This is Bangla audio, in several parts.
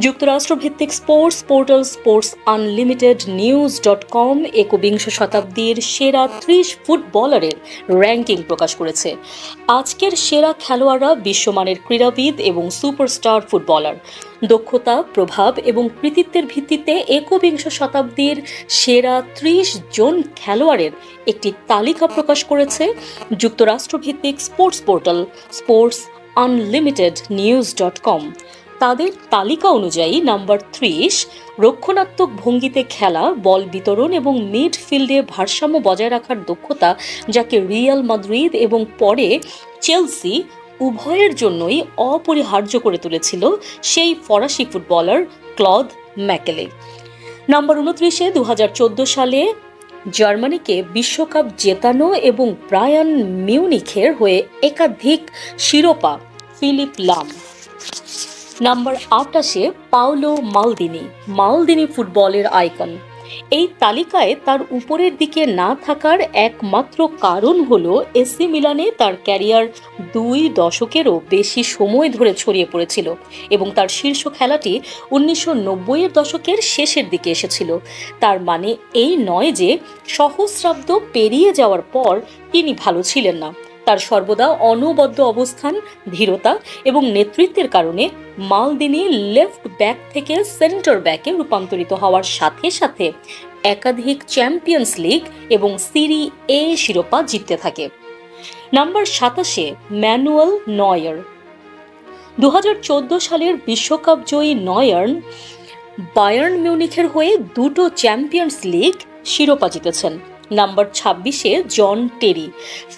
যুক্তরাষ্ট্রভিত্তিক স্পোর্টস পোর্টাল স্পোর্টস আনলিমিটেড নিউজ.com একবিংশ শতাব্দীর সেরা ৩০ ফুটবলারের র্যাঙ্কিং প্রকাশ করেছে। আজকের সেরা খেলোয়াড়রা বিশ্বমানের ক্রীড়াবিদ এবং সুপারস্টার ফুটবলার। দক্ষতা, প্রভাব এবং কৃতিত্বের ভিত্তিতে একবিংশ শতাব্দীর সেরা ৩০ জন খেলোয়াড়ের একটি তালিকা প্রকাশ করেছে যুক্তরাষ্ট্রভিত্তিক স্পোর্টস পোর্টাল স্পোর্টস আনলিমিটেড নিউজ.com। তাদের তালিকা অনুযায়ী নাম্বার ৩০ রক্ষণাত্মক ভঙ্গিতে খেলা, বল বিতরণ এবং মিডফিল্ডে ভারসাম্য বজায় রাখার দক্ষতা, যাকে রিয়াল মাদ্রিদ এবং পরে চেলসি উভয়ের জন্যই অপরিহার্য করে তুলেছিল সেই ফরাসি ফুটবলার ক্লদ ম্যাকেলে। নাম্বার ২৯-এ ২০১৪ সালে জার্মানিকে বিশ্বকাপ জেতানো এবং বায়ার্ন মিউনিখের হয়ে একাধিক শিরোপা Philipp Lahm. Number ২৮-এ Paolo Maldini ফুটবলের আইকন। এই তালিকায় তার উপরের দিকে না থাকার একমাত্র কারণ হলো এসি মিলানে তার ক্যারিয়ার ২ দশকেরও বেশি সময় ধরে ছড়িয়ে পড়েছিল এবং তার শীর্ষ খেলাটি ১৯৯০-এর দশকের শেষের দিকে এসেছিল। তার মানে এই নয় যে সহস্রাব্দ পেরিয়ে যাওয়ার পর তিনি ভালো ছিলেন না। তার সর্বদা অনবদ্য অবস্থান, ধীরতা এবং নেতৃত্বের কারণে মালদিনি লেফট ব্যাক থেকে সেন্টার ব্যাকে রূপান্তরিত হওয়ার সাথে সাথে একাধিক চ্যাম্পিয়ন্স লিগ এবং সিরি এ শিরোপা জিততে থাকে। Number ২৭-এ Manuel নয়র। ২০১৪ সালের বিশ্বকাপ জয়ী নয়র বায়ার্ন মিউনিখের হয়ে ২টো চ্যাম্পিয়ন্স লিগ শিরোপা জিতেছেন। নাম্বার ২৬-এ জন টেরি।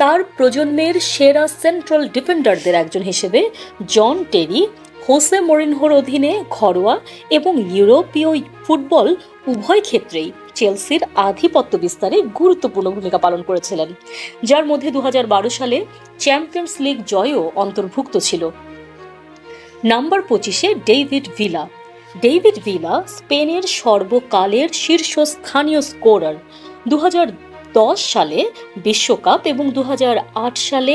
তার প্রজন্মের সেরা সেন্ট্রাল ডিফেন্ডারদের একজন হিসেবে জন টেরি হোসে মরিনহোর অধীনে ঘরোয়া এবং ইউরোপীয় ফুটবল উভয় ক্ষেত্রেই চেলসির আধিপত্য বিস্তারে গুরুত্বপূর্ণ ভূমিকা পালন করেছিলেন, যার মধ্যে ২০১২ সালে চ্যাম্পিয়ন্স লিগ জয়ও অন্তর্ভুক্ত ছিল। নাম্বার ২৫-এ ডেভিড ভিলা স্পেনের সর্বকালের শীর্ষস্থানীয় স্কোরার। ২০১০ সালে বিশ্বকাপ এবং ২০০৮ সালে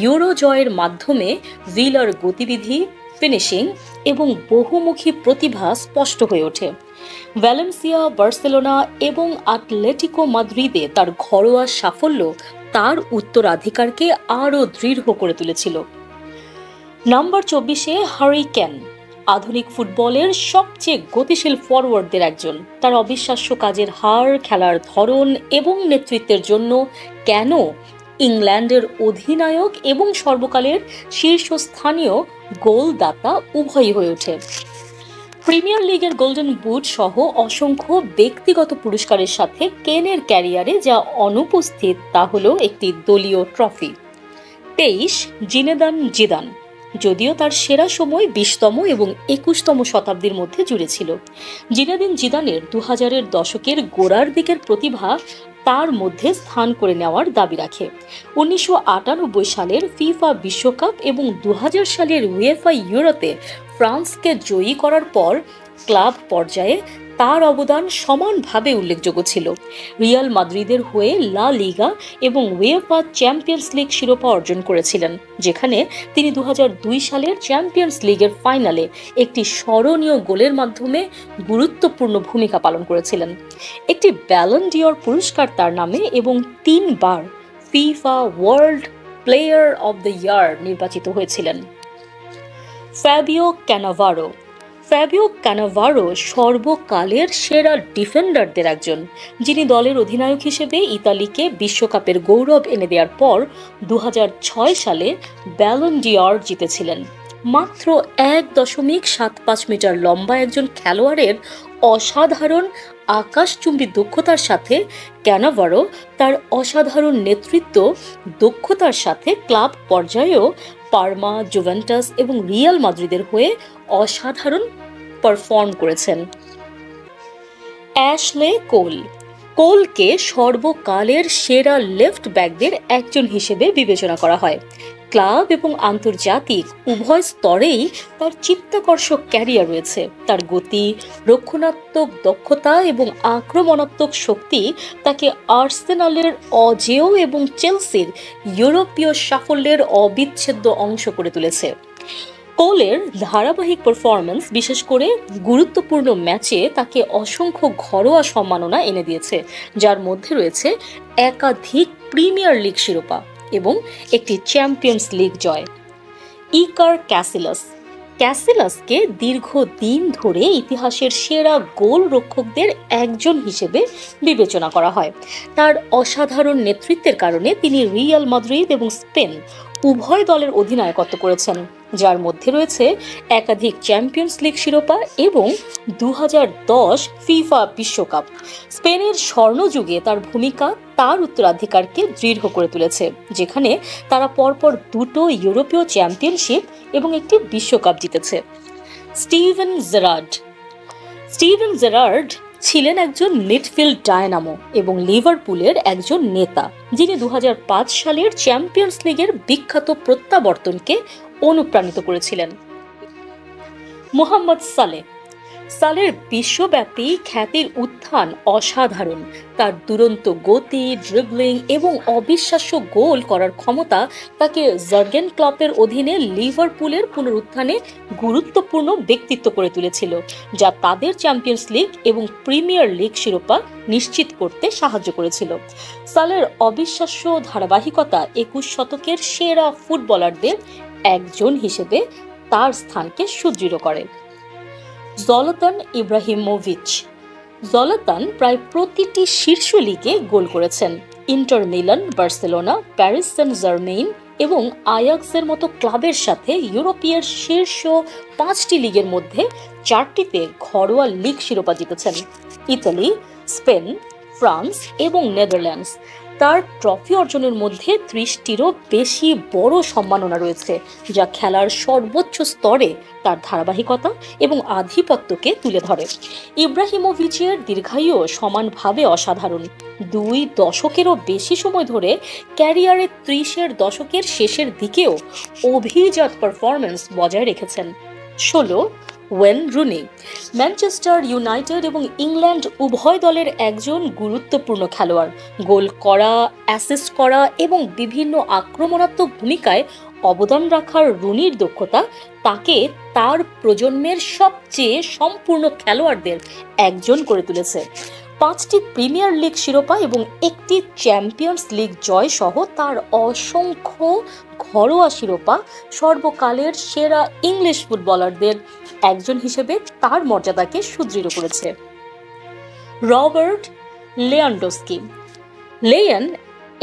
ইউরো জয়ের মাধ্যমে ভিলার গতিবিধি, ফিনিশিং এবং বহুমুখী প্রতিভা স্পষ্ট হয়ে ওঠে। ভ্যালেন্সিয়া, বার্সেলোনা এবং আতলেটিকো মাদ্রিদে তার ঘরোয়া সাফল্য তার উত্তরাধিকারকে আরও দৃঢ় করে তুলেছিল। Number ২৪-এ Harry Kane. আধুনিক ফুটবলের সবচেয়ে গতিশীল ফরওয়ার্ডদের একজন। তার অবিশ্বাস্য কাজের হার, খেলার ধরন এবং নেতৃত্বের জন্য কেন ইংল্যান্ডের অধিনায়ক এবং সর্বকালের শীর্ষস্থানীয় গোলদাতা উভয়ই হয়ে ওঠে। প্রিমিয়ার লিগের গোল্ডেন বুট সহ অসংখ্য ব্যক্তিগত পুরস্কারের সাথে কেনের ক্যারিয়ারে যা অনুপস্থিত তা হলো একটি দলীয় ট্রফি। ২৩ জিনেদান জিদান। যদিও তার সেরা সময় ২০তম এবং ২১তম শতাব্দীর মধ্যে জুড়ে ছিল, জিনেদিন জিদানের ২০০০-এর দশকের গোড়ার দিকের প্রতিভা তার মধ্যে স্থান করে নেওয়ার দাবি রাখে। ১৯৯৮ সালের ফিফা বিশ্বকাপ এবং ২০০০ সালের উয়েফা ইউরোতে ফ্রান্সকে জয়ী করার পর ক্লাব পর্যায়ে তার অবদান সমানভাবে উল্লেখযোগ্য ছিল। রিয়াল মাদ্রিদের হয়ে লা লিগা এবং উয়েফা চ্যাম্পিয়ন্স লিগ শিরোপা অর্জন করেছিলেন, যেখানে তিনি ২০০২ সালের চ্যাম্পিয়ন্স লিগের ফাইনালে একটি স্মরণীয় গোলের মাধ্যমে গুরুত্বপূর্ণ ভূমিকা পালন করেছিলেন। একটি ব্যালন ডিওর পুরস্কার তার নামে এবং ৩ বার FIFA world player of the year নির্বাচিত হয়েছিলেন। ফ্যাবিও ক্যানাভারো সর্বকালের সেরা ডিফেন্ডারদের একজন, যিনি দলের অধিনায়ক হিসেবে ইতালিকে বিশ্বকাপের গৌরব এনে দেওয়ার পর ২০০৬ সালে ব্যালন ডিওর জিতেছিলেন। মাত্র ১.৭৫ মিটার লম্বা একজন খেলোয়াড়ের অসাধারণ আকাশচুম্বী দক্ষতার সাথে ক্যানাভারো তার অসাধারণ নেতৃত্ব দক্ষতার সাথে ক্লাব পর্যায়েও পার্মা, জুভেন্টাস এবং রিয়াল মাদ্রিদের হয়ে অসাধারণ পারফর্ম করেছেন। অ্যাশলে কোলকে সর্বকালের সেরা লেফট ব্যাকদের একজন হিসেবে বিবেচনা করা হয়। ক্লাব এবং আন্তর্জাতিক উভয় স্তরেই তার চিত্তাকর্ষক ক্যারিয়ার রয়েছে। তার গতি, রক্ষণাত্মক দক্ষতা এবং আক্রমণাত্মক শক্তি তাকে আর্সেনালের অজেয় এবং চেলসির ইউরোপীয় সাফল্যের অবিচ্ছেদ্য অংশ করে তুলেছে। কোলের ধারাবাহিক পারফরম্যান্স, বিশেষ করে গুরুত্বপূর্ণ ম্যাচে, তাকে অসংখ্য ঘরোয়া সম্মাননা এনে দিয়েছে, যার মধ্যে রয়েছে একাধিক প্রিমিয়ার লিগ শিরোপা এবং একটি চ্যাম্পিয়ন্স লিগ জয়। ইকার ক্যাসিলাসকে দীর্ঘদিন ধরে ইতিহাসের সেরা গোল রক্ষকদের একজন হিসেবে বিবেচনা করা হয়। তার অসাধারণ নেতৃত্বের কারণে তিনি রিয়াল মাদ্রিদ এবং স্পেন উভয় দলের অধিনায়কত্ব করেছেন, যার মধ্যে রয়েছে একাধিক চ্যাম্পিয়ন্স লিগ শিরোপা এবং 2010 ফিফা বিশ্বকাপ। স্পেনের স্বর্ণযুগে তার ভূমিকা তার উত্তরাধিকারকে দৃঢ় করে তুলেছে, যেখানে তারা পরপর দুটো ইউরোপীয় চ্যাম্পিয়নশিপ এবং একটি বিশ্বকাপ জিতেছে। স্টিভেন জেরার্ড ছিলেন একজন মিডফিল্ড ডায়নামো এবং লিভারপুলের একজন নেতা, যিনি 2005 সালের চ্যাম্পিয়ন্স লিগের বিখ্যাত প্রত্যাবর্তনকে অনুপ্রাণিত করেছিলেন। মোহাম্মদ সালের বিশ্বব্যাপী খ্যাতির উত্থান অসাধারণ। তার দুরন্ত গতি, ড্রিবলিং এবং অবিশ্বাস্য গোল করার ক্ষমতা তাকে জার্গেন ক্লপের অধীনে লিভারপুলের পুনরুত্থানে গুরুত্বপূর্ণ ব্যক্তিত্ব করে তুলেছিল, যা তাদের চ্যাম্পিয়ন্স লিগ এবং প্রিমিয়ার লিগ শিরোপা নিশ্চিত করতে সাহায্য করেছিল। সালের অবিশ্বাস্য ধারাবাহিকতা 21 শতকের সেরা ফুটবলারদের একজন হিসেবে তার স্থানকে সুদৃঢ় করে। জলাতান ইব্রাহিমোভিচ প্রায় প্রতিটি শীর্ষ লিগে গোল করেছেন। Inter Milan, Barcelona, Paris Saint Germain এবং আয়াক্সের মতো ক্লাবের সাথে ইউরোপীয় শীর্ষ 5টি লিগের মধ্যে 4টিতে ঘরোয়া লিগ শিরোপা জিতেছেন। ইতালি, স্পেন, ফ্রান্স এবং নেদারল্যান্ডস। তার ট্রফি অর্জনের মধ্যে 30টিরও বেশি বড় সম্মাননা রয়েছে, যা খেলার সর্বোচ্চ স্তরে তার ধারাবাহিকতা এবং আধিপত্যকে তুলে ধরে। ইব্রাহিমোভিচের দীর্ঘায়ু সমানভাবে অসাধারণ। 2 দশকেরও বেশি সময় ধরে ক্যারিয়ারের 30-এর দশকের শেষের দিকেও অভিজাত পারফরম্যান্স বজায় রেখেছেন। 16 ওয়েন রুনি ম্যানচেস্টার ইউনাইটেড এবং ইংল্যান্ড উভয় দলের একজন গুরুত্বপূর্ণ খেলোয়াড়। গোল করা, অ্যাসিস্ট করা এবং বিভিন্ন আক্রমণাত্মক ভূমিকায় অবদান রাখার রুনির দক্ষতা তাকে তার প্রজন্মের সবচেয়ে সম্পূর্ণ খেলোয়াড়দের একজন করে তুলেছে। 5টি প্রিমিয়ার লিগ শিরোপা এবং একটি চ্যাম্পিয়ন্স লিগ জয় সহ তার অসংখ্য ঘরোয়া শিরোপা সর্বকালের সেরা ইংলিশ ফুটবলারদের একজন হিসেবে তার মর্যাদাকে সুদৃঢ় করেছে। রবার্ট লেয়ান্ডস্কি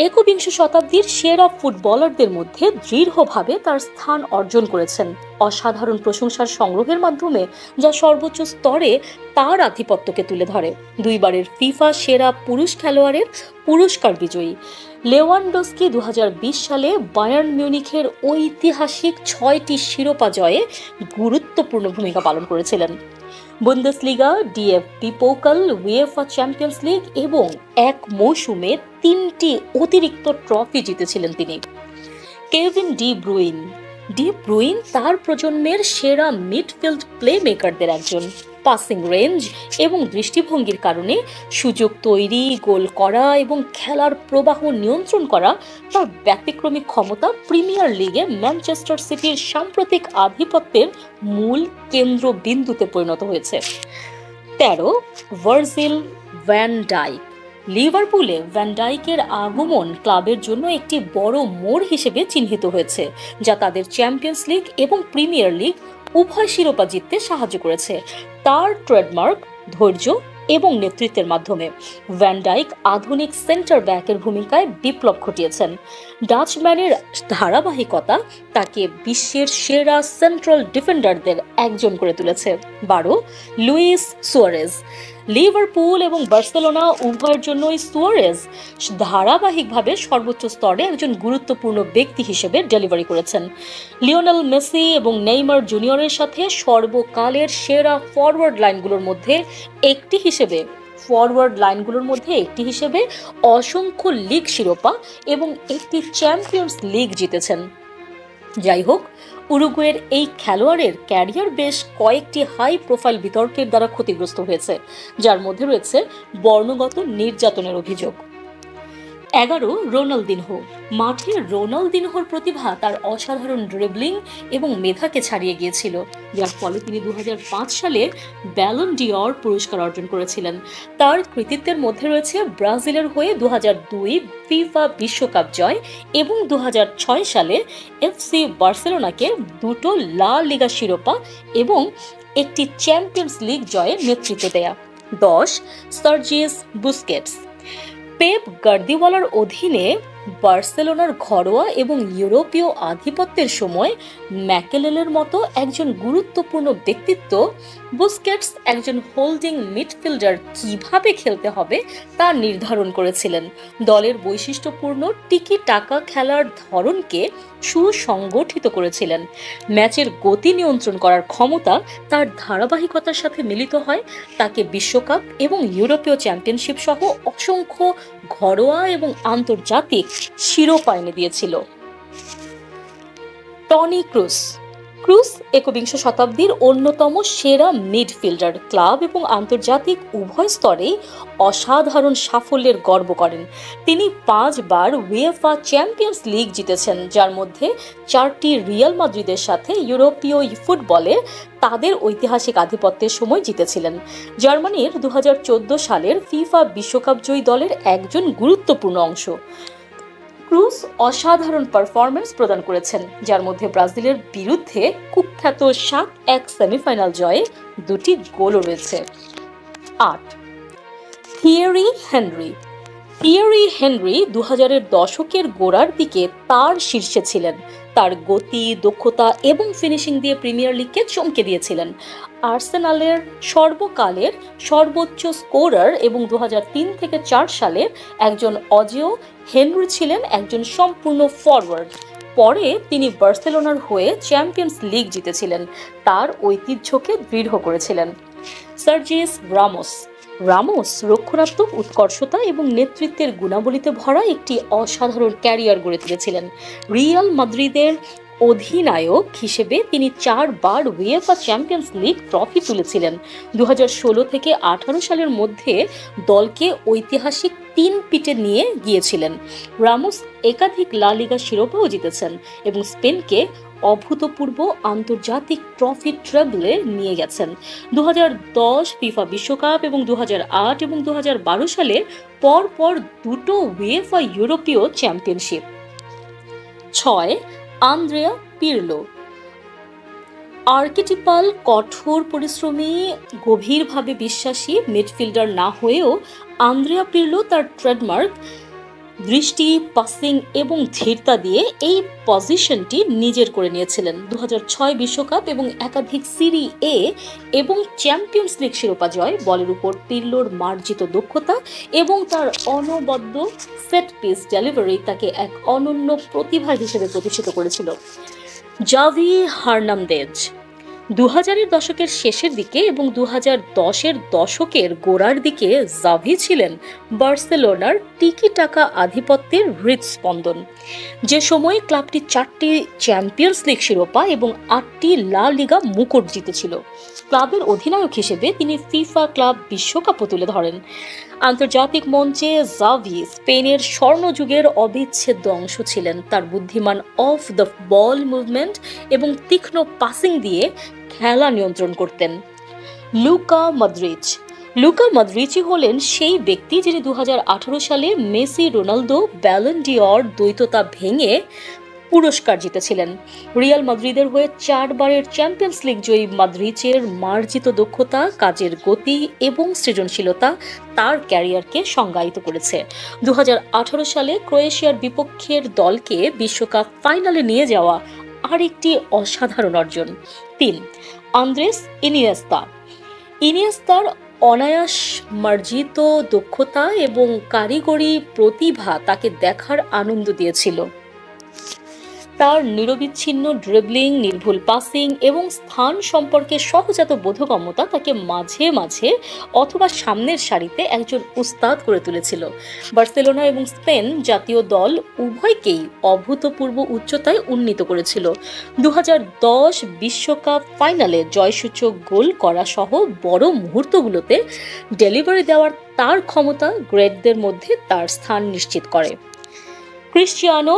একবিংশ শতাব্দীর সেরা ফুটবলারদের মধ্যে দৃঢ়ভাবে তার স্থান অর্জন করেছেন, অসাধারণ প্রশংসার সংগ্রহের মাধ্যমে, যা সর্বোচ্চ স্তরে তার আধিপত্যকে তুলে ধরে। 2 বারের ফিফা সেরা পুরুষ খেলোয়াড়ের পুরস্কার বিজয়ী লেওয়ান্ডস্কি 2020 সালে বায়ার্ন মিউনিখের ঐতিহাসিক 6টি শিরোপা জয়ে গুরুত্বপূর্ণ ভূমিকা পালন করেছিলেন। Bundesliga, DFB Pokal, UEFA champions league এবং এক মৌসুমে 3টি অতিরিক্ত ট্রফি জিতেছিলেন তিনি। কেভিন ডি ব্রুইন তার প্রজন্মের সেরা মিডফিল্ড প্লেমেকারদের একজন। পাসিং রেঞ্জ এবং দৃষ্টিভঙ্গির কারণে সুযোগ তৈরি, গোল করা এবং খেলার প্রবাহ নিয়ন্ত্রণ করা তার ব্যতিক্রমী ক্ষমতা প্রিমিয়ার লিগে ম্যানচেস্টার সিটির সাম্প্রতিক আধিপত্যের মূল কেন্দ্রবিন্দুতে পরিণত হয়েছে। 13 ভার্জিল ভ্যান ডাইক লিভারপুলে ভ্যান ডাইকের আগমন ক্লাবের জন্য একটি বড় মোড় হিসেবে চিহ্নিত হয়েছে, যা তাদের চ্যাম্পিয়ন্স লিগ এবং প্রিমিয়ার লিগ উভয় শিরোপা জিততে সাহায্য করেছে। তার ট্রেডমার্ক, ধৈর্য এবং নেতৃত্বের মাধ্যমে ভ্যান ডাইক আধুনিক সেন্টার ব্যাকের ভূমিকায় বিপ্লব ঘটিয়েছেন। ডাচম্যানের ধারাবাহিকতা তাকে বিশ্বের সেরা সেন্ট্রাল ডিফেন্ডারদের একজন করে তুলেছে। 12 লুইস সুয়ারেজ লিভারপুল এবং বার্সেলোনা উভয়ের জন্যই সুয়ারেজ ধারাবাহিকভাবে সর্বোচ্চ স্তরে একজন গুরুত্বপূর্ণ ব্যক্তি হিসেবে ডেলিভারি করেছেন। লিওনেল মেসি এবং নেইমার জুনিয়রের সাথে সর্বকালের সেরা ফরওয়ার্ড লাইনগুলোর মধ্যে একটি হিসেবে অসংখ্য লিগ শিরোপা এবং একটি চ্যাম্পিয়ন্স লিগ জিতেছেন। যাই হোক, উরুগুয়ের এই খেলোয়াড়ের ক্যারিয়ার বেশ কয়েকটি হাই প্রোফাইল বিতর্কের দ্বারা ক্ষতিগ্রস্ত হয়েছে, যার মধ্যে রয়েছে বর্ণগত নির্যাতনের অভিযোগ। 11 রোনালদিনহো। মাঠে রোনালদিনহোর প্রতিভা তার অসাধারণ ড্রিবলিং এবং মেধাকে ছাড়িয়ে গিয়েছিল, যার ফলে তিনি 2005 সালে ব্যালন ডি'অর পুরস্কার অর্জন করেছিলেন। তার কৃতিত্বের মধ্যে রয়েছে ব্রাজিলের হয়ে 2002 ফিফা বিশ্বকাপ জয় এবং 2006 সালে এফসি বার্সেলোনাকে দুটো লা লিগা শিরোপা এবং একটি চ্যাম্পিয়ন্স লিগ জয়ে নেতৃত্ব দেয়া। 10 সার্জিয়াস বুস্কেটস। পেপ গার্দিওলার অধীনে বার্সেলোনার ঘরোয়া এবং ইউরোপীয় আধিপত্যের সময় ম্যাকেলেলের মতো একজন গুরুত্বপূর্ণ ব্যক্তিত্ব বুস্কেটস একজন হোল্ডিং মিডফিল্ডার কিভাবে খেলতে হবে তা নির্ধারণ করেছিলেন। দলের বৈশিষ্ট্যপূর্ণ টিকি টাকা খেলার ধরনকে সুসংগঠিত করেছিলেন। ম্যাচের গতি নিয়ন্ত্রণ করার ক্ষমতা তার ধারাবাহিকতার সাথে মিলিত হয়, তাকে বিশ্বকাপ এবং ইউরোপীয় চ্যাম্পিয়নশিপ সহ অসংখ্য ঘরোয়া এবং আন্তর্জাতিক শিরোপা এনে দিয়েছিল। Toni Kroos. ক্রুস একবিংশ শতাব্দীর অন্যতম সেরা মিডফিল্ডার। ক্লাব এবং আন্তর্জাতিক উভয় স্তরেই অসাধারণ সাফল্যের গর্ব করেন। তিনি 5 বার উয়েফা চ্যাম্পিয়ন্স লিগ জিতেছেন, যার মধ্যে 4টি রিয়াল মাদ্রিদের সাথে ইউরোপীয় ফুটবলে তাদের ঐতিহাসিক আধিপত্যের সময় জিতেছিলেন। জার্মানির 2014 সালের ফিফা বিশ্বকাপ জয়ী দলের একজন গুরুত্বপূর্ণ অংশ। ক্রুস অসাধারণ পারফরমেন্স প্রদান করেছেন, যার মধ্যে ব্রাজিলের বিরুদ্ধে কুখ্যাত 7-1 সেমিফাইনাল জয়ে 2টি গোলও রয়েছে। 8 থিয়েরি হেনরি। থিয়েরি হেনরি 2000-এর দশকের গোড়ার দিকে তার শীর্ষে ছিলেন। তার গতি, দক্ষতা এবং ফিনিশিং দিয়ে প্রিমিয়ার লিগকে চমকে দিয়েছিলেন। আর্সেনালের সর্বকালের সর্বোচ্চ স্কোরার এবং 2003 থেকে 4 সালের একজন অজেয় হেনরি ছিলেন একজন সম্পূর্ণ ফরওয়ার্ড। পরে তিনি বার্সেলোনার হয়ে চ্যাম্পিয়ন্স লিগ জিতেছিলেন, তার ঐতিহ্যকে দৃঢ় করেছিলেন। সার্জিয়াস রামোস। রামোস রক্ষণাত্মক উৎকর্ষতা এবং নেতৃত্বের গুণাবলীতে ভরা একটি অসাধারণ ক্যারিয়ার গড়ে তুলেছিলেন। রিয়াল মাদ্রিদের অধিনায়ক হিসেবে তিনি 4 বার উয়েফা চ্যাম্পিয়ন্স লিগ ট্রফি তুলেছিলেন। 2016 থেকে 18 সালের মধ্যে দলকে ঐতিহাসিক 3 পিটে নিয়ে গিয়েছিলেন। রামোস একাধিক লা লিগা শিরোপাও জিতেছেন এবং স্পেনকে অভূতপূর্ব আন্তর্জাতিক ট্রফি ট্রেবলে নিয়ে গেছেন। 2010 ফিফা বিশ্বকাপ এবং 2008 এবং 2012 সালে পরপর দুটো উয়েফা ইউরোপীয় চ্যাম্পিয়নশিপ। 6 আন্দ্রেয়া পিরলো। আর্কেটিপাল কঠোর পরিশ্রমী, গভীরভাবে বিশ্বাসী মিডফিল্ডার না হয়েও আন্দ্রেয়া পিরলো তার ট্রেডমার্ক দৃষ্টি, পাসিং এবং ধীরতা দিয়ে এই পজিশনটি নিজের করে নিয়েছিলেন। 2006 বিশ্বকাপ এবং একাধিক সিরি এ এবং চ্যাম্পিয়ন্স লিগ শিরোপা জয়, বলের উপর পিরলোর মার্জিত দক্ষতা এবং তার অনবদ্য সেট পিস ডেলিভারি তাকে এক অনন্য প্রতিভা হিসেবে প্রতিষ্ঠিত করেছিল। Xavi Hernandez. 2000-এর দশকের শেষের দিকে এবং 2010-এর দশকের গোড়ার দিকে জাভি ছিলেন বার্সেলোনার টিকি টাকা আধিপত্যের হৃদস্পন্দন। যে সময়ে ক্লাবটি 4টি চ্যাম্পিয়ন্স লিগ শিরোপা এবং 8টি লা লিগা মুকুট জিতেছিল। ক্লাবের অধিনায়ক হিসেবে তিনি ফিফা ক্লাব বিশ্বকাপও তুলে ধরেন। আন্তর্জাতিক মঞ্চে জাভি স্পেনের স্বর্ণযুগের অবিচ্ছেদ্য অংশ ছিলেন। তার বুদ্ধিমান অফ দ্য বল মুভমেন্ট এবং তীক্ষ্ণ পাসিং দিয়ে খেলা নিয়ন্ত্রণ করতেন। Luka Modric. লুকা মদ্রিচই হলেন সেই ব্যক্তি যিনি 2018 সালে মেসি রোনালদো ব্যালন ডি'অর দ্বৈততা ভেঙে পুরস্কার জিতেছিলেন। রিয়াল মাদ্রিদের হয়ে 4 বারের চ্যাম্পিয়ন্স লিগ জয়ী মাদ্রিচের মার্জিত দক্ষতা, কাজের গতি এবং সৃজনশীলতা তার ক্যারিয়ারকে সংজ্ঞায়িত করেছে। 2018 সালে ক্রোয়েশিয়ার বিপক্ষের দলকে বিশ্বকাপ ফাইনালে নিয়ে যাওয়া আরেকটি অসাধারণ অর্জন। 3 আন্দ্রেস ইনিয়েস্তা। ইনিয়েস্তার অনায়াস মার্জিত দক্ষতা এবং কারিগরি প্রতিভা তাকে দেখার আনন্দ দিয়েছিল। তার নিরবিচ্ছিন্ন ড্রিবলিং, নির্ভুল পাসিং এবং স্থান সম্পর্কে সহজাত বোধগম্যতা তাকে মাঝে মাঝে অথবা সামনের সারিতে একজন উস্তাদ করে তুলেছিল। বার্সেলোনা এবং স্পেন জাতীয় দল উভয়কেই অভূতপূর্ব উচ্চতায় উন্নীত করেছিল। 2010 বিশ্বকাপ ফাইনালে জয়সূচক গোল করা সহ বড় মুহূর্তগুলোতে ডেলিভারি দেওয়ার তার ক্ষমতা গ্রেটদের মধ্যে তার স্থান নিশ্চিত করে। ক্রিশ্চিয়ানো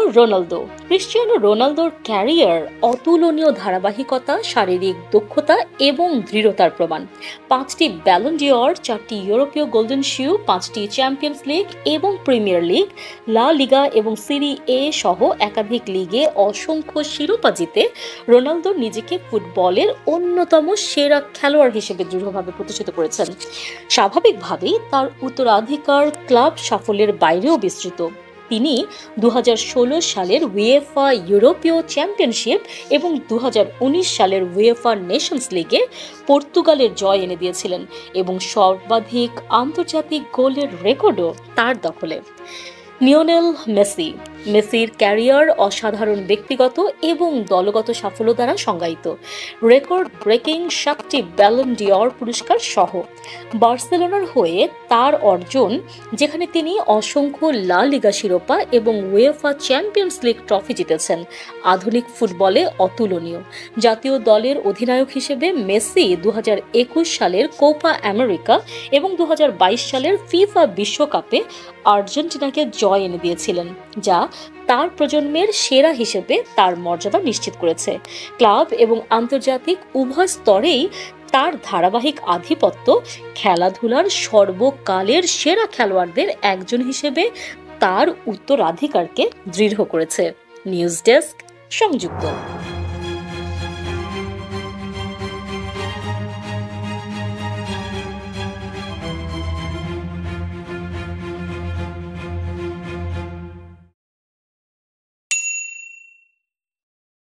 রোনালদোর ক্যারিয়ার অতুলনীয় ধারাবাহিকতা, শারীরিক দক্ষতা এবং দৃঢ়তার প্রমাণ। 5টি ব্যালন ডিওর, 4টি ইউরোপীয় গোল্ডেন শু, 5টি চ্যাম্পিয়ন্স লিগ এবং প্রিমিয়ার লিগ, লা লিগা এবং সিরি এ সহ একাধিক লিগে অসংখ্য শিরোপা জিতে রোনালদো নিজেকে ফুটবলের অন্যতম সেরা খেলোয়াড় হিসেবে দৃঢ়ভাবে প্রতিষ্ঠিত করেছেন। স্বাভাবিকভাবেই তার উত্তরাধিকার ক্লাব সাফল্যের বাইরেও বিস্তৃত। তিনি 2016 সালের উয়েফা ইউরোপীয় চ্যাম্পিয়নশিপ এবং 2019 সালের উয়েফা নেশনস লিগে পর্তুগালের জয় এনে দিয়েছিলেন এবং সর্বাধিক আন্তর্জাতিক গোলের রেকর্ডও তার দখলে। লিওনেল মেসির ক্যারিয়ার অসাধারণ ব্যক্তিগত এবং দলগত সাফল্য দ্বারা সংজ্ঞায়িত। রেকর্ড ব্রেকিং 7টি ব্যালন ডিওর পুরস্কার সহ বার্সেলোনার হয়ে তার অর্জন, যেখানে তিনি অসংখ্য লা লিগা শিরোপা এবং উয়েফা চ্যাম্পিয়ন্স লিগ ট্রফি জিতেছেন, আধুনিক ফুটবলে অতুলনীয়। জাতীয় দলের অধিনায়ক হিসেবে মেসি 2021 সালের কোপা আমেরিকা এবং 2022 সালের ফিফা বিশ্বকাপে আর্জেন্টিনাকে জয় এনে দিয়েছিলেন, যা তার প্রজন্মের সেরা হিসেবে তার মর্যাদা নিশ্চিত করেছে। ক্লাব এবং আন্তর্জাতিক উভয় স্তরেই তার ধারাবাহিক আধিপত্য খেলাধুলার সর্বকালের সেরা খেলোয়াড়দের একজন হিসেবে তার উত্তরাধিকারকে দৃঢ় করেছে। নিউজ ডেস্ক, সংযুক্ত।